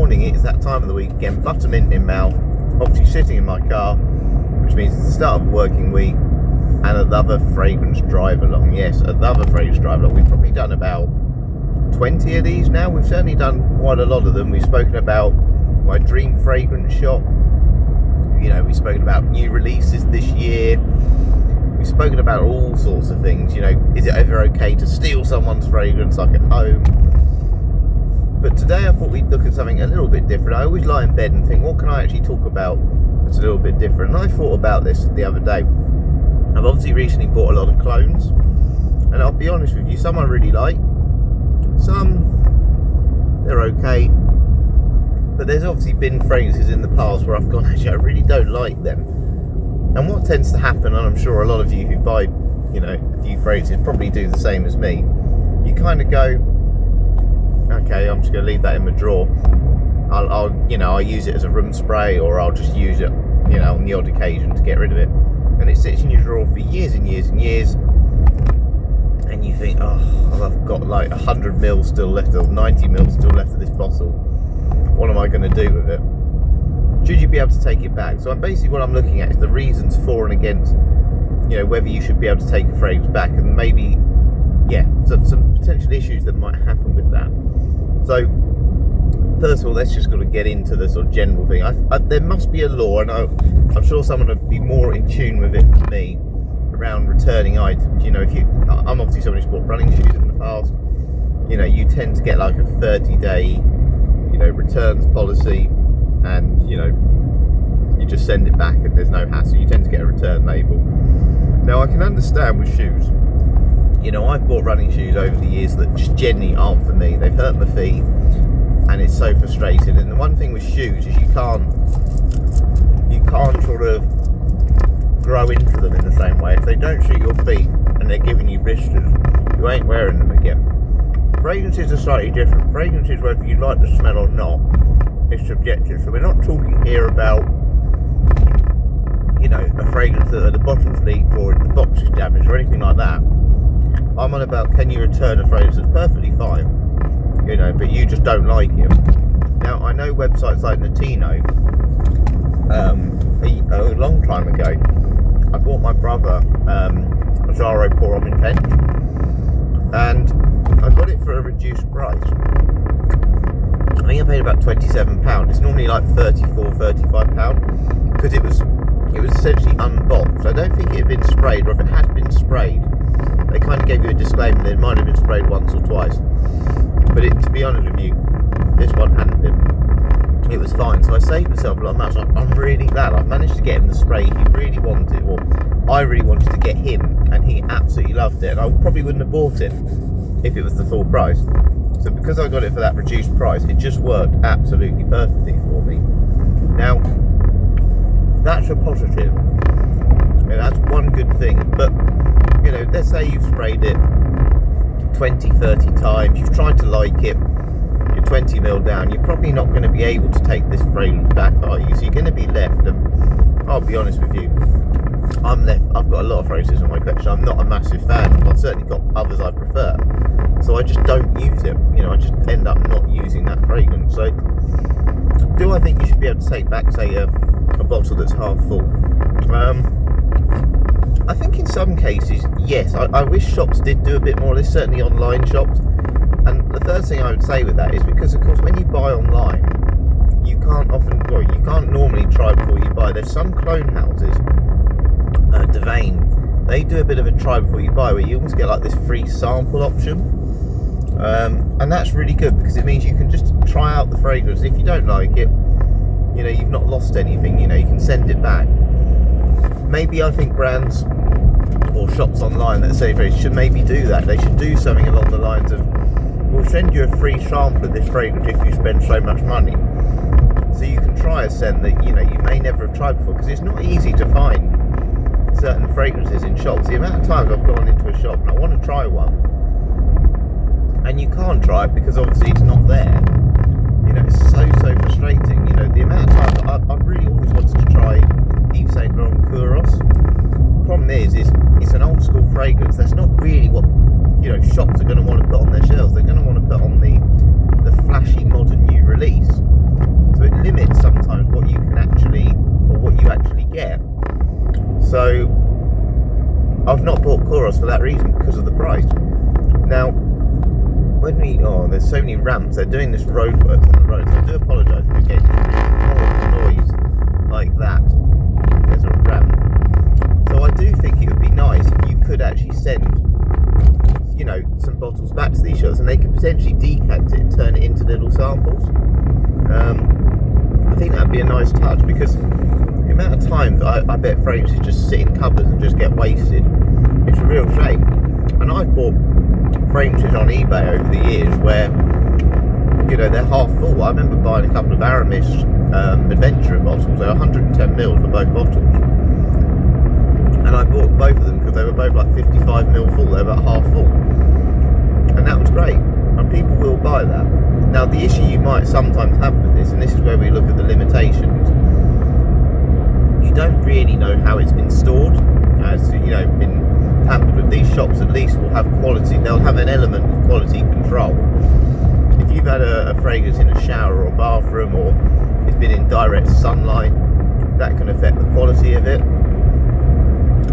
morning, it's that time of the week again, buttermint in mouth, obviously sitting in my car, which means it's the start of a working week, and another fragrance drive along. Yes, another fragrance drive along. We've probably done about 20 of these now. We've certainly done quite a lot of them. We've spoken about my dream fragrance shop. You know, we've spoken about new releases this year. We've spoken about all sorts of things. You know, is it ever okay to steal someone's fragrance, like at home? But today I thought we'd look at something a little bit different. I always lie in bed and think, what can I actually talk about that's a little bit different? And I thought about this the other day. I've obviously recently bought a lot of clones, and I'll be honest with you, some I really like, some they're okay, but there's obviously been fragrances in the past where I've gone, actually I really don't like them. And what tends to happen, and I'm sure a lot of you who buy, you know, a few fragrances probably do the same as me, you kind of go, okay, I'm just going to leave that in my drawer. I'll use it as a room spray, or I'll just use it, you know, on the odd occasion to get rid of it. And it sits in your drawer for years and years and years, and you think, oh, I've got like 100 mils still left, or 90 mils still left of this bottle. What am I going to do with it? Should you be able to take it back? So basically what I'm looking at is the reasons for and against, you know, whether you should be able to take a fragrance back, and maybe, yeah, some potential issues that might happen with that. So first of all, let's just got to get into the sort of general thing. There must be a law, and I'm sure someone would be more in tune with it than me, around returning items. You know, I'm obviously someone who's bought running shoes in the past. You know, you tend to get like a 30-day, you know, returns policy, and you know, you just send it back and there's no hassle. You tend to get a return label. Now, I can understand with shoes. You know, I've bought running shoes over the years that just genuinely aren't for me. They've hurt my feet, and it's so frustrating. And the one thing with shoes is you can't sort of grow into them in the same way. If they don't suit your feet and they're giving you blisters, you ain't wearing them again. Fragrances are slightly different. Fragrances, whether you like the smell or not, is subjective. So we're not talking here about, you know, a fragrance that the bottom's leaked or the box is damaged or anything like that. I'm on about, can you return a fragrance that's perfectly fine, you know, but you just don't like it. Now, I know websites like Notino, a long time ago, I bought my brother a Zaro Pour Homme Intense, and I got it for a reduced price. I think I paid about £27. It's normally like £34-35 because it was essentially unboxed. I don't think it had been sprayed, or if it had been sprayed, they kind of gave you a disclaimer that it might have been sprayed once or twice. But to be honest with you, this one hadn't been. It was fine, so I saved myself a lot of money. I'm really glad I've managed to get him the spray he really wanted, or I really wanted to get him, and he absolutely loved it. And I probably wouldn't have bought it if it was the full price. So because I got it for that reduced price, it just worked absolutely perfectly for me. Now, that's a positive. You know, that's one good thing. But, you know, let's say you've sprayed it 20, 30 times, you've tried to like it, you're 20 mil down, you're probably not going to be able to take this fragrance back, are you? So you're going to be left, and I'll be honest with you, I'm left. I've got a lot of fragrances in my collection. I'm not a massive fan. I've certainly got others I prefer, so I just don't use it. You know, I just end up not using that fragrance. So do I think you should be able to take back, say, a bottle that's half full? I think in some cases, yes. I wish shops did do a bit more of this, certainly online shops. And the first thing I would say with that is because, of course, when you buy online, you can't normally try before you buy. There's some clone houses, Devane, they do a bit of a try before you buy, where you almost get like this free sample option. And that's really good because it means you can just try out the fragrance. If you don't like it, you know, you've not lost anything. You know, you can send it back. Maybe I think brands or shops online that say should maybe do that. They should do something along the lines of, we'll send you a free sample of this fragrance if you spend so much money. So you can try a scent that, you know, you may never have tried before, because it's not easy to find certain fragrances in shops. The amount of times I've gone into a shop and I want to try one, and you can't try it because obviously it's not there. You know, it's so frustrating. You know, the amount of times I've really always wanted to try Yves Saint Laurent Kouros. The problem is it's an old school fragrance. That's not really what, you know, shops are going to want to put on their shelves. They're going to want to put on the flashy modern new release. get. So I've not bought Coros for that reason, because of the price. Now, there's so many ramps. They're doing this roadworks on the road, so I do apologise if you're getting horrible noise like that. There's a ramp. So I do think it would be nice if you could actually send, some bottles back to these shops, and they could potentially decant it and turn it into little samples. I think that'd be a nice touch, because the amount of times I bet fragrances just sit in cupboards and just get wasted. It's a real shame. And I've bought fragrances on eBay over the years where, they're half full. I remember buying a couple of Aramis Adventurer bottles. They were 110ml for both bottles. And I bought both of them because they were both like 55ml full. They were about half full. And that was great. And people will buy that. Now, the issue you might sometimes have with this, and this is where we look at the limitations, you don't really know how it's been stored. As been tampered with. These shops at least will have quality. They'll have an element of quality control. If you've had a fragrance in a shower or bathroom, or it's been in direct sunlight, that can affect the quality of it.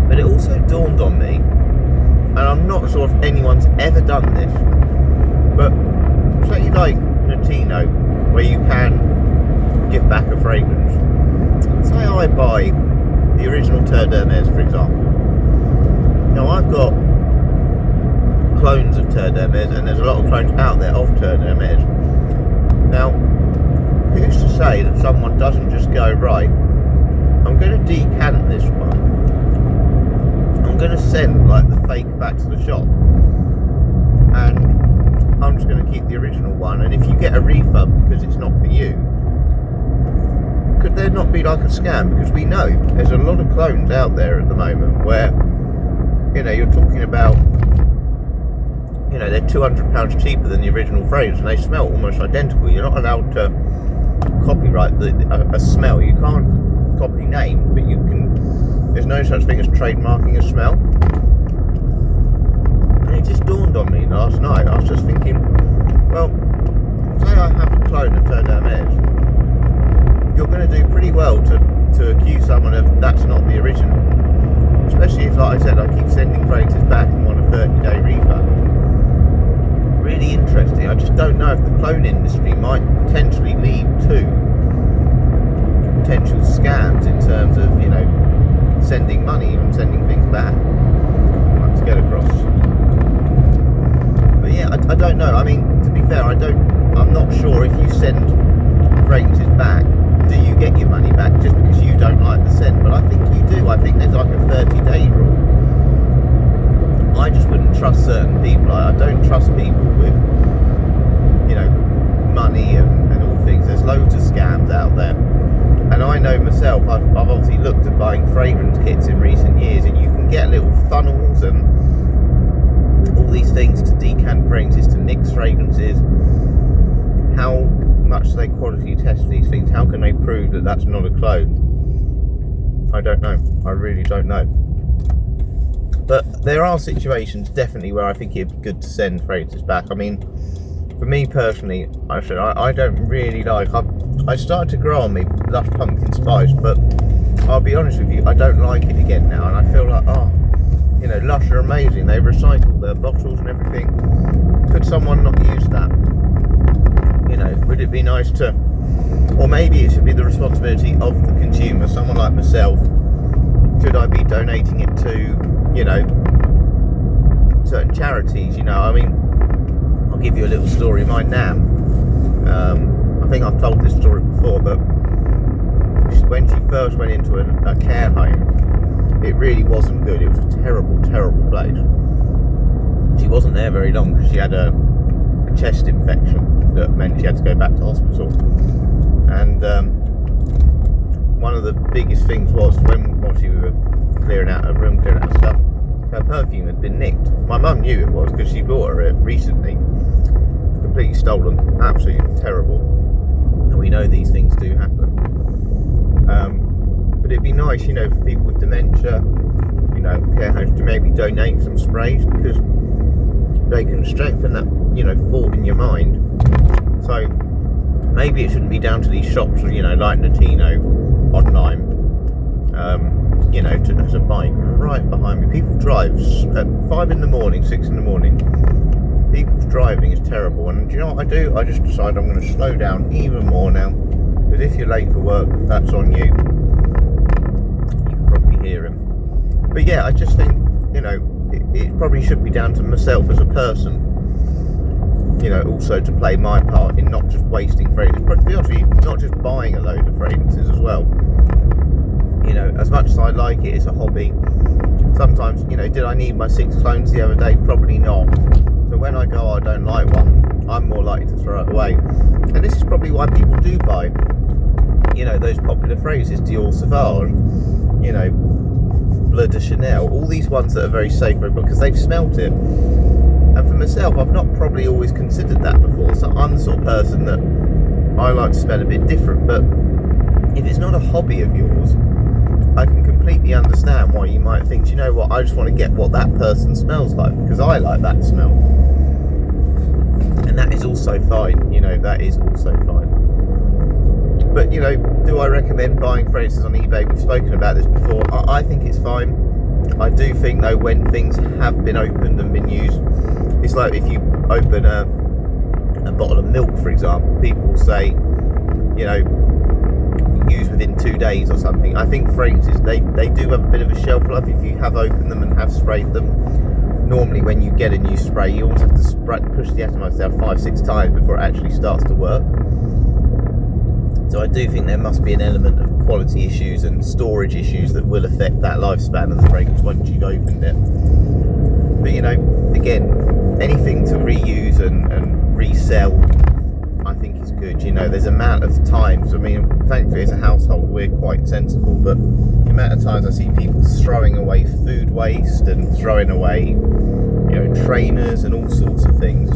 But it also dawned on me, and I'm not sure if anyone's ever done this, but say like Notino, where you can give back a fragrance. Say I buy the original Terre d'Hermès, for example. Now, I've got clones of Terre d'Hermès, and there's a lot of clones out there of Terre d'Hermès. Now, who's to say that someone doesn't just go, right, I'm going to decant this one, I'm going to send like the fake back to the shop, and I'm just going to keep the original one, and if you get a refund because it's not for you, could there not be like a scam? Because we know there's a lot of clones out there at the moment where, you're talking about, they're £200 cheaper than the original fragrance, and they smell almost identical. You're not allowed to copyright a smell. You can't copy name, but you can. There's no such thing as trademarking a smell. And it just dawned on me last night. I was just thinking, well, say I have a clone of Terre d'Hermès, you're going to do pretty well to accuse someone of that's not the original. Especially if, like I said, I keep sending fragrances back and want a 30-day refund. Really interesting. I just don't know if the clone industry might potentially lead to potential scams in terms of, sending money and sending things back. Let's get across. But yeah, I don't know. I mean, to be fair, I'm not sure if you send fragrances back, do you get your money back just because you don't like the scent? But I think you do. I think there's like a 30-day rule. I just wouldn't trust certain people. I don't trust people with, money and all things. There's loads of scams out there. And I know myself, I've obviously looked at buying fragrance kits in recent years, and you can get little funnels and all these things to decant fragrances, to mix fragrances. How much do they quality test these things? How can they prove that that's not a clone? I don't know. I really don't know. But there are situations definitely where I think it'd be good to send fragrances back. I mean, for me personally, I don't really like. I started to grow on me Lush Pumpkin Spice, but I'll be honest with you, I don't like it again now, and I feel like, Lush are amazing. They recycle their bottles and everything. Could someone not use that? Would it be nice to, or maybe it should be the responsibility of the consumer, someone like myself. Should I be donating it to, certain charities? I mean, I'll give you a little story. My nan, I think I've told this story before, but when she first went into a care home, it really wasn't good. It was a terrible, terrible place. She wasn't there very long because she had a chest infection that meant she had to go back to hospital. And one of the biggest things was while she was clearing out her room, clearing out stuff, her perfume had been nicked. My mum knew it was because she bought her it recently. Completely stolen. Absolutely terrible. And we know these things do happen. But it'd be nice, for people with dementia, care homes, to maybe donate some sprays, because they can strengthen that, thought in your mind. So maybe it shouldn't be down to these shops, like Notino online, You know, there's a bike right behind me. People drive at 5 in the morning, 6 in the morning. People's driving is terrible, and do you know what I do? I just decide I'm going to slow down even more now, because if you're late for work, that's on you. You can probably hear him. But yeah, I just think, you know, it probably should be down to myself as a person, you know, also to play my part in not just wasting fragrances, but to be honest with you, not just buying a load of fragrances as well. You know, as much as I like it, it's a hobby. Sometimes, you know, did I need my 6 clones the other day? Probably not. So when I go, oh, I don't like one, I'm more likely to throw it away. And this is probably why people do buy, you know, those popular fragrances, Dior Sauvage, you know, Bleu de Chanel, all these ones that are very sacred because they've smelt it. And for myself, I've not probably always considered that before. So I'm the sort of person that I like to smell a bit different. But if it's not a hobby of yours, I can completely understand why you might think, you know what, I just want to get what that person smells like because I like that smell. And that is also fine, you know, that is also fine. But, you know, do I recommend buying fragrances on eBay? We've spoken about this before. I think it's fine. I do think, though, when things have been opened and been used, it's like if you open a bottle of milk, for example, people will say, you know, use within 2 days or something. I think fragrances, they do have a bit of a shelf life if you have opened them and have sprayed them. Normally when you get a new spray, you always have to push the atomizer down 5-6 times before it actually starts to work. So I do think there must be an element of quality issues and storage issues that will affect that lifespan of the fragrance once you've opened it. But, you know, again, anything to reuse and resell, I think is good. You know, there's amount of times, I mean, thankfully as a household we're quite sensible, but the amount of times I see people throwing away food waste and throwing away, you know, trainers and all sorts of things.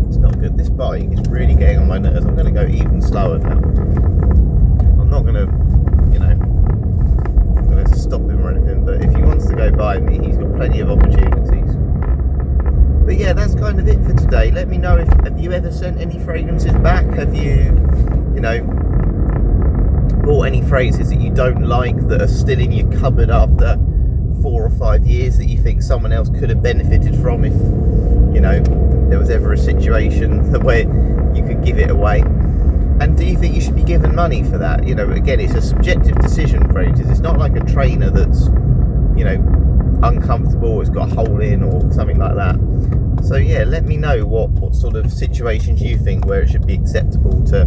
It's not good. This bike is really getting on my nerves. I'm going to go even slower now. I'm not going to, you know, I'm going to stop him or anything, but if he wants to go by me, he's got plenty of opportunities. But yeah, that's kind of it for today. Let me know if have you ever sent any fragrances back? Have you, you know, bought any fragrances that you don't like that are still in your cupboard after 4 or 5 years that you think someone else could have benefited from if, you know, there was ever a situation where you could give it away? And do you think you should be given money for that? You know, again, it's a subjective decision, fragrances. It's not like a trainer that's, you know, uncomfortable, it's got a hole in or something like that. So yeah, let me know what sort of situations you think where it should be acceptable to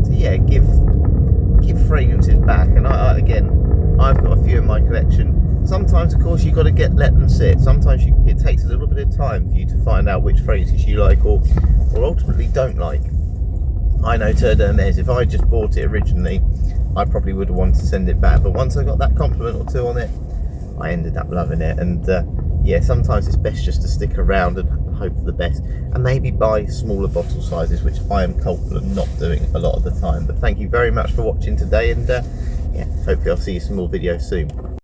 yeah, give fragrances back. And I again, I've got a few in my collection. Sometimes, of course, you've got to let them sit. Sometimes it takes a little bit of time for you to find out which fragrances you like or ultimately don't like. I know Terre d'Hermès, if I just bought it originally, I probably would have wanted to send it back. But once I got that compliment or two on it, I ended up loving it. And yeah, sometimes it's best just to stick around and hope for the best, and maybe buy smaller bottle sizes, which I am culpable of not doing a lot of the time. But thank you very much for watching today, and yeah, hopefully I'll see you some more videos soon.